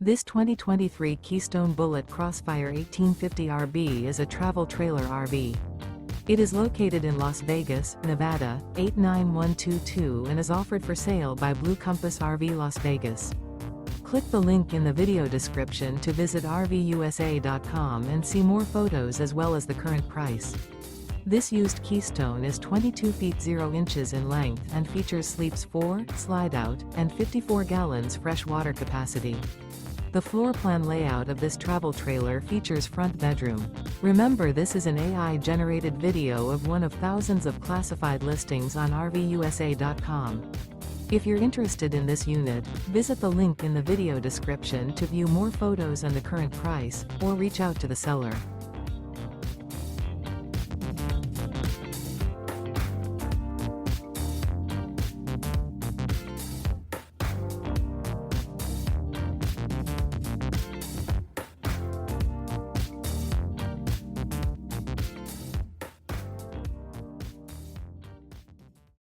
This 2023 Keystone Bullet Crossfire 1850RB is a travel trailer RV. It is located in Las Vegas, Nevada, 89122 and is offered for sale by Blue Compass RV Las Vegas. Click the link in the video description to visit RVUSA.com and see more photos as well as the current price. This used Keystone is 22 feet 0 inches in length and features sleeps 4, slide-out, and 54 gallons fresh water capacity. The floor plan layout of this travel trailer features front bedroom. Remember, this is an AI-generated video of one of thousands of classified listings on RVUSA.com. If you're interested in this unit, visit the link in the video description to view more photos and the current price, or reach out to the seller.